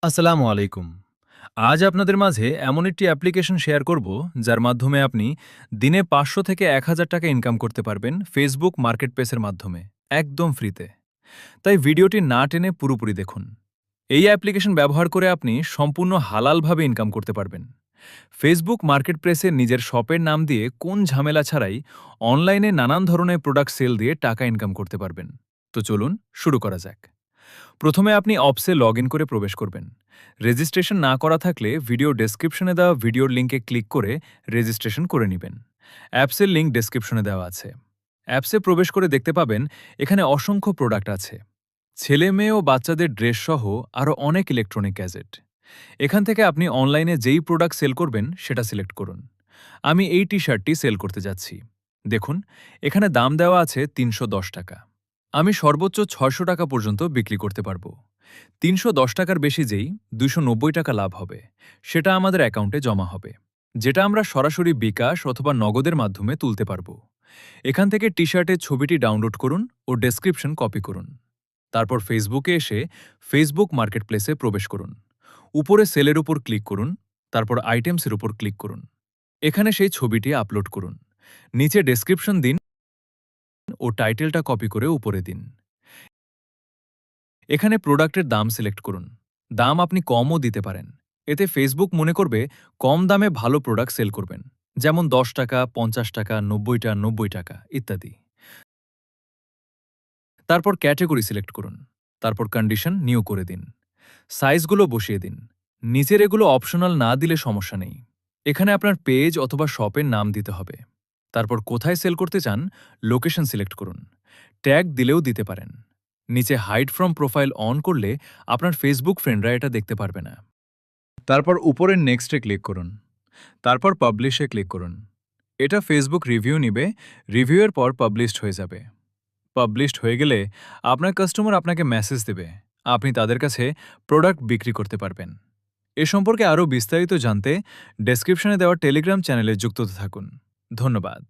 আসসালামু আলাইকুম। আজ আপনাদের মাঝে এমন একটি অ্যাপ্লিকেশন শেয়ার করব, যার মাধ্যমে আপনি দিনে ৫০০ থেকে ১,০০০ টাকা ইনকাম করতে পারবেন ফেসবুক মার্কেটপ্লেসের মাধ্যমে, একদম ফ্রিতে। তাই ভিডিওটি না টেনে পুরোপুরি দেখুন। এই অ্যাপ্লিকেশন ব্যবহার করে আপনি সম্পূর্ণ হালালভাবে ইনকাম করতে পারবেন। ফেসবুক মার্কেটপ্লেসে নিজের শপের নাম দিয়ে কোন ঝামেলা ছাড়াই অনলাইনে নানান ধরনের প্রোডাক্ট সেল দিয়ে টাকা ইনকাম করতে পারবেন। তো চলুন শুরু করা যাক। প্রথমে আপনি অপসে লগ ইন করে প্রবেশ করবেন। রেজিস্ট্রেশন না করা থাকলে ভিডিও ডেসক্রিপশনে দেওয়া ভিডিওর লিঙ্কে ক্লিক করে রেজিস্ট্রেশন করে নেবেন। অ্যাপসের লিঙ্ক ডেসক্রিপশনে দেওয়া আছে। অ্যাপসে প্রবেশ করে দেখতে পাবেন এখানে অসংখ্য প্রোডাক্ট আছে। ছেলে মেয়ে ও বাচ্চাদের ড্রেস সহ আরও অনেক ইলেকট্রনিক গ্যাজেট। এখান থেকে আপনি অনলাইনে যেই প্রোডাক্ট সেল করবেন সেটা সিলেক্ট করুন। আমি এই টি শার্টটি সেল করতে যাচ্ছি। দেখুন, এখানে দাম দেওয়া আছে ৩১০ টাকা। আমি সর্বোচ্চ ৬০০ টাকা পর্যন্ত বিক্রি করতে পারবো। ৩১০ টাকার বেশি যেই ২৯০ টাকা লাভ হবে, সেটা আমাদের অ্যাকাউন্টে জমা হবে, যেটা আমরা সরাসরি বিকাশ অথবা নগদের মাধ্যমে তুলতে পারবো। এখান থেকে টি শার্টের ছবিটি ডাউনলোড করুন ও ডেসক্রিপশন কপি করুন। তারপর ফেসবুকে এসে ফেসবুক মার্কেটপ্লেসে প্রবেশ করুন। উপরে সেলের উপর ক্লিক করুন, তারপর আইটেমসের উপর ক্লিক করুন। এখানে সেই ছবিটি আপলোড করুন। নিচে ডেসক্রিপশন দিন ও টাইটেলটা কপি করে উপরে দিন। এখানে প্রোডাক্টের দাম সিলেক্ট করুন। দাম আপনি কমও দিতে পারেন। এতে ফেসবুক মনে করবে কম দামে ভালো প্রোডাক্ট সেল করবেন, যেমন ১০ টাকা, ৫০ টাকা, ৯০টা, ৯০ টাকা ইত্যাদি। তারপর ক্যাটেগরি সিলেক্ট করুন। তারপর কন্ডিশন নিউ করে দিন। সাইজগুলো বসিয়ে দিন। নিচের এগুলো অপশনাল না দিলে সমস্যা নেই। এখানে আপনার পেজ অথবা শপের নাম দিতে হবে। তারপর কোথায় সেল করতে চান, লোকেশন সিলেক্ট করুন। ট্যাগ দিলেও দিতে পারেন। নিচে হাইড ফ্রম প্রোফাইল অন করলে আপনার ফেসবুক ফ্রেন্ডরা এটা দেখতে পারবে না। তারপর উপরের নেক্সটে ক্লিক করুন। তারপর পাবলিশে ক্লিক করুন। এটা ফেসবুক রিভিউ নিবে। রিভিউয়ের পর পাবলিশড হয়ে যাবে। পাবলিশড হয়ে গেলে আপনার কাস্টমার আপনাকে মেসেজ দেবে। আপনি তাদের কাছে প্রোডাক্ট বিক্রি করতে পারবেন। এ সম্পর্কে আরও বিস্তারিত জানতে ডেসক্রিপশনে দেওয়া টেলিগ্রাম চ্যানেলে যুক্ত থাকুন। ধন্যবাদ।